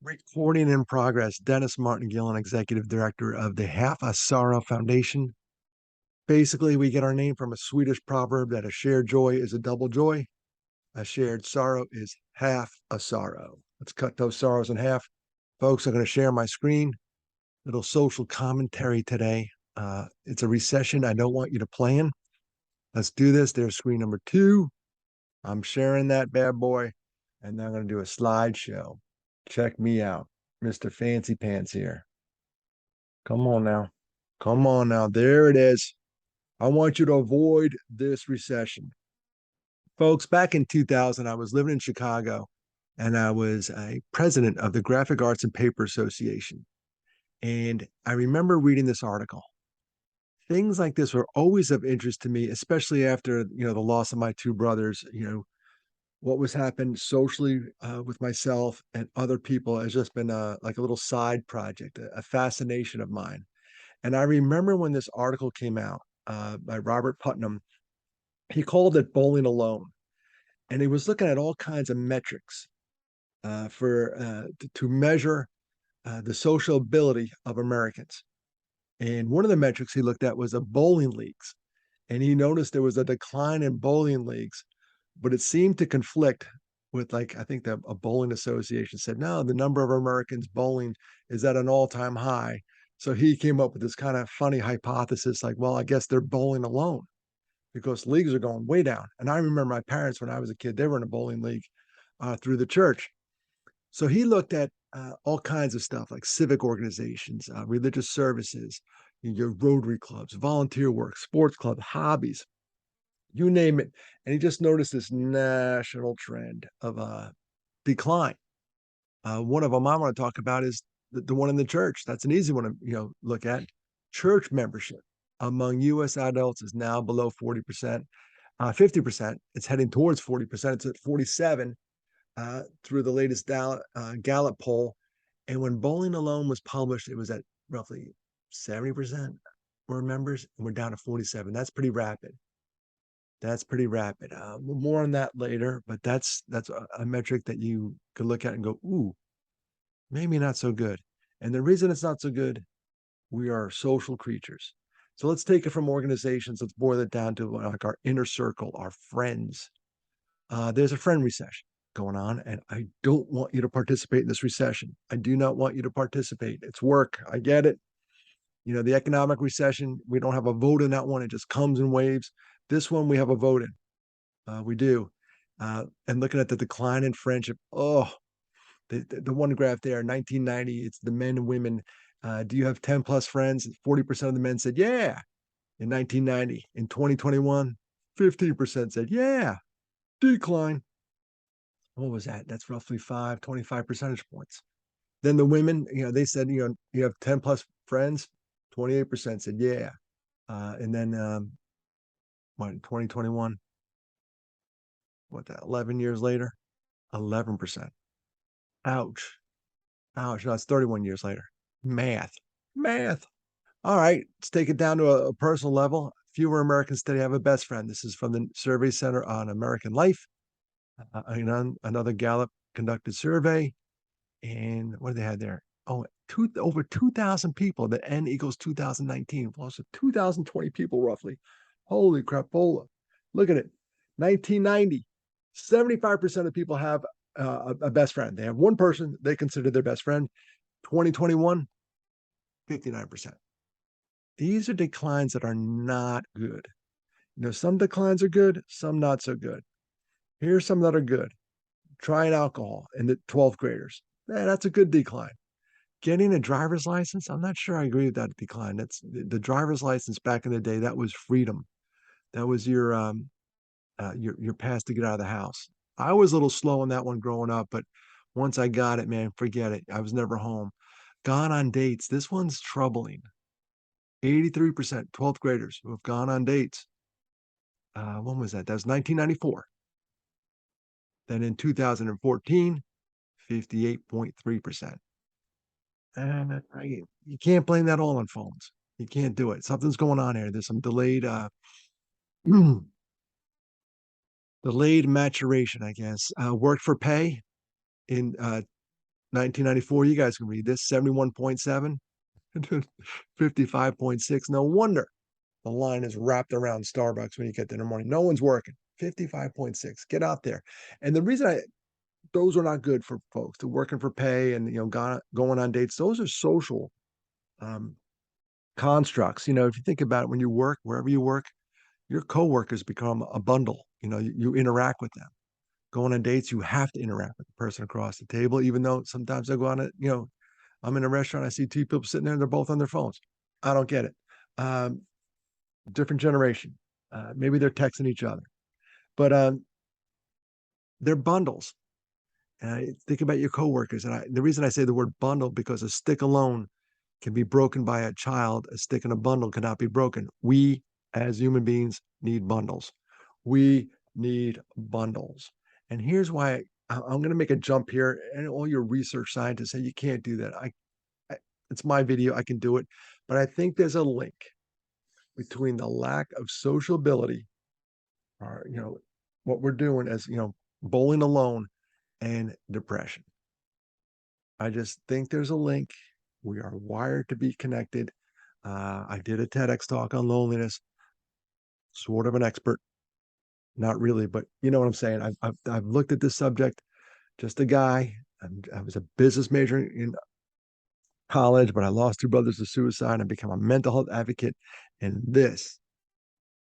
Recording in progress. Dennis Martin Gillen, Executive Director of the Half a Sorrow Foundation. Basically, we get our name from a Swedish proverb that a shared joy is a double joy. A shared sorrow is half a sorrow. Let's cut those sorrows in half. Folks, I'm going to share my screen. Little social commentary today. It's a recession I don't want you to plan. Let's do this. There's screen number 2. I'm sharing that bad boy, and then I'm going to do a slideshow. Check me out, Mr. Fancy Pants here. Come on now. Come on now. There it is. I want you to avoid this recession. Folks, back in 2000, I was living in Chicago and I was a president of the Graphic Arts and Paper Association. And I remember reading this article. Things like this were always of interest to me, especially after, the loss of my two brothers. What was happening socially with myself and other people has just been like a little side project, a fascination of mine. And I remember when this article came out by Robert Putnam, he called it Bowling Alone. And he was looking at all kinds of metrics to measure the social ability of Americans. And one of the metrics he looked at was the bowling leagues. And he noticed there was a decline in bowling leagues, but it seemed to conflict with, like, I think a bowling association said, no, the number of Americans bowling is at an all-time high. So he came up with this kind of funny hypothesis, like, well, I guess they're bowling alone because leagues are going way down. And I remember my parents, when I was a kid, they were in a bowling league through the church. So he looked at all kinds of stuff like civic organizations, religious services, your Rotary clubs, volunteer work, sports club, hobbies, you name it. And he just noticed this national trend of decline. One of them I want to talk about is the one in the church. That's an easy one to look at. Church membership among U.S. adults is now below 40%, 50%. It's heading towards 40%. It's at 47 through the latest Gallup poll. And when Bowling Alone was published, it was at roughly 70% were members, and we're down to 47. That's pretty rapid. That's pretty rapid. More on that later, but that's a metric that you could look at and go, ooh, maybe not so good. And the reason it's not so good, we are social creatures. So let's take it from organizations. Let's boil it down to like our inner circle, our friends. There's a friend recession going on, and I don't want you to participate in this recession. I do not want you to participate. It's work. I get it. The economic recession, we don't have a vote in that one. It just comes in waves. This one, we have a vote in. We do. And looking at the decline in friendship, the one graph there, 1990, it's the men and women. Do you have 10 plus friends? 40% of the men said, yeah, in 1990. In 2021, 15% said, yeah, decline. What was that? That's roughly 25 percentage points. Then the women, they said, you have 10 plus friends, 28% said, yeah. And then, what, 2021, what, that 11 years later, 11%. Ouch. Ouch. No, it's 31 years later. Math. Math. All right. Let's take it down to a personal level. Fewer Americans today have a best friend. This is from the Survey Center on American Life. Another Gallup conducted survey. And what did they have there? Oh, over 2,000 people. The N equals 2019. Well, so 2,020 people roughly. Holy crapola. Look at it. 1990, 75% of people have a best friend. They have one person they consider their best friend. 2021, 59%. These are declines that are not good. Some declines are good, some not so good. Here's some that are good. Trying alcohol in the 12th graders. That's a good decline. Getting a driver's license, I'm not sure I agree with that decline. That's the driver's license back in the day. That was freedom. That was your pass to get out of the house. I was a little slow on that one growing up, but once I got it, man, forget it. I was never home. Gone on dates. This one's troubling. 83% 12th graders who have gone on dates. When was that? That was 1994. Then in 2014, 58.3%. And you can't blame that all on phones. You can't do it. Something's going on here. There's some delayed maturation, I guess. Work for pay in 1994, you guys can read this, 71.7, 55.6. No wonder the line is wrapped around Starbucks when you get there in the morning. No one's working. 55.6. Get out there. And the reason those are not good for folks. They're working for pay and going on dates. Those are social um, constructs. If you think about it, when you work, wherever you work, your coworkers become a bundle. You interact with them. Going on dates, you have to interact with the person across the table, even though sometimes I go on it, I'm in a restaurant, I see two people sitting there, and they're both on their phones. I don't get it. Um, Different generation. Maybe they're texting each other, but they're bundles. Think about your coworkers. And the reason I say the word bundle, because a stick alone can be broken by a child. A stick in a bundle cannot be broken. We, as human beings, need bundles. We need bundles. And here's why I'm going to make a jump here. And all your research scientists say you can't do that. It's my video. I can do it. But I think there's a link between the lack of sociability, or, what we're doing as, bowling alone, and depression. I just think there's a link. We are wired to be connected. I did a TEDx talk on loneliness, sort of an expert, not really, but you know what I'm saying. I've looked at this subject. Just a guy. I was a business major in college, but I lost two brothers to suicide and become a mental health advocate. And this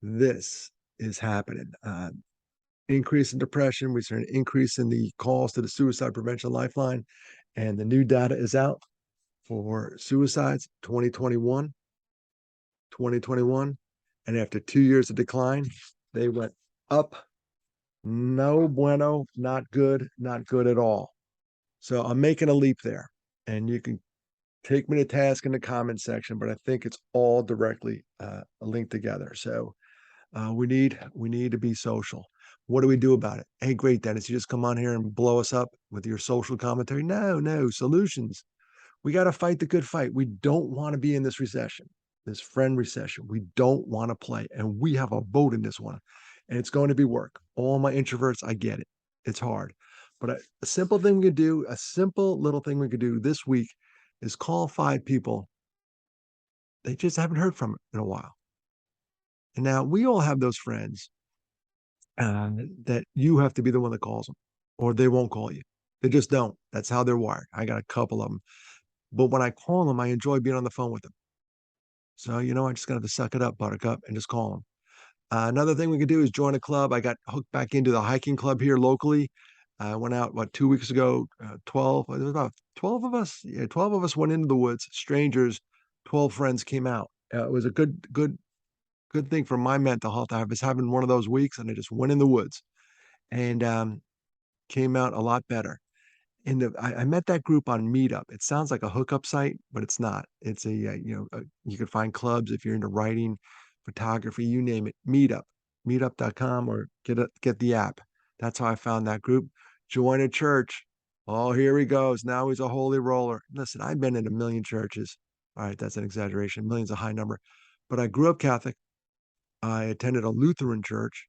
is happening. Increase in depression. We see an increase in the calls to the suicide prevention lifeline, and the new data is out for suicides 2021, and after 2 years of decline, they went up. No bueno, not good at all. So I'm making a leap there, and you can take me to task in the comment section, but I think it's all directly linked together. So we need to be social. What do we do about it? Hey, great, Dennis, you just come on here and blow us up with your social commentary. No solutions. We got to fight the good fight. We don't want to be in this recession, this friend recession. We don't want to play, and we have a vote in this one, and it's going to be work. All my introverts, I get it. It's hard, but a simple thing we could do, a simple little thing we could do this week, is call 5 people they just haven't heard from in a while. And now we all have those friends that you have to be the one that calls them, or they won't call you. They just don't. That's how they're wired. I got a couple of them. But when I call them, I enjoy being on the phone with them. So, I just got to suck it up, Buttercup, and just call them. Another thing we could do is join a club. I got hooked back into the hiking club here locally. I went out, 2 weeks ago, 12, there was about 12 of us. Yeah, 12 of us went into the woods, strangers, 12 friends came out. It was a good thing for my mental health. I was having one of those weeks, and I just went in the woods and came out a lot better. I met that group on Meetup. It sounds like a hookup site, but it's not. It's you can find clubs if you're into writing, photography, you name it. Meetup.com, or get the app. That's how I found that group. Join a church. Oh, here he goes. Now he's a holy roller. Listen, I've been in a million churches. All right, that's an exaggeration. Million's a high number. But I grew up Catholic. I attended a Lutheran church.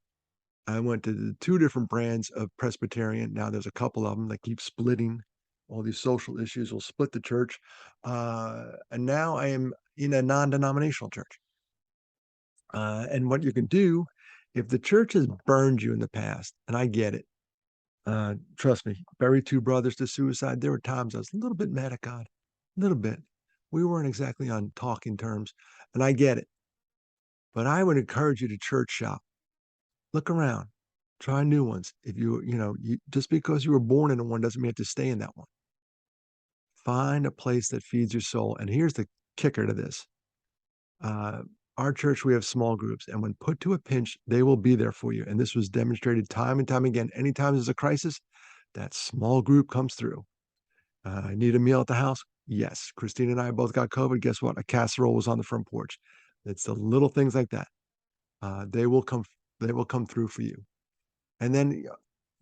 I went to the 2 different brands of Presbyterian. Now there's a couple of them that keep splitting. All these social issues will split the church. And now I am in a non-denominational church. And what you can do, if the church has burned you in the past, and I get it, trust me, buried 2 brothers to suicide. There were times I was a little bit mad at God, a little bit. We weren't exactly on talking terms, and I get it. But I would encourage you to church shop. Look around, try new ones. If just because you were born in one doesn't mean you have to stay in that one. Find a place that feeds your soul. And here's the kicker to this. Uh, our church, we have small groups, and when put to a pinch, they will be there for you. And this was demonstrated time and time again. Anytime there's a crisis, that small group comes through. I need a meal at the house. Yes. Christine and I both got COVID. Guess what? A casserole was on the front porch. It's the little things like that. They will come. They will come through for you. And then,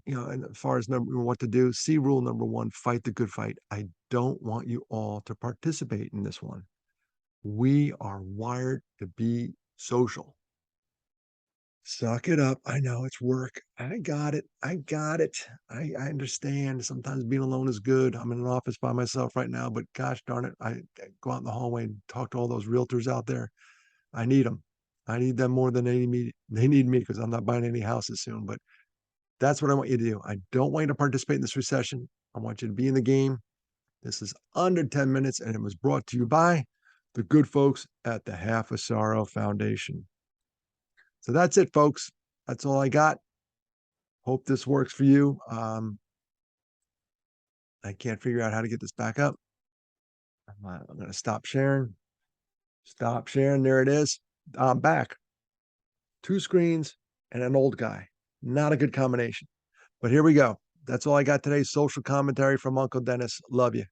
and as far as what to do, see rule number 1: fight the good fight. I don't want you all to participate in this one. We are wired to be social. Suck it up. I know it's work. I got it. I got it. I understand. Sometimes being alone is good. I'm in an office by myself right now, but gosh darn it, I go out in the hallway and talk to all those realtors out there. I need them. I need them more than they need me. They need me because I'm not buying any houses soon. But that's what I want you to do. I don't want you to participate in this recession. I want you to be in the game. This is under 10 minutes, and it was brought to you by the good folks at the Half a Sorrow Foundation. So that's it, folks. That's all I got. Hope this works for you. I can't figure out how to get this back up. I'm going to stop sharing. Stop sharing. There it is. I'm back. Two screens and an old guy. Not a good combination. But here we go. That's all I got today. Social commentary from Uncle Dennis. Love you.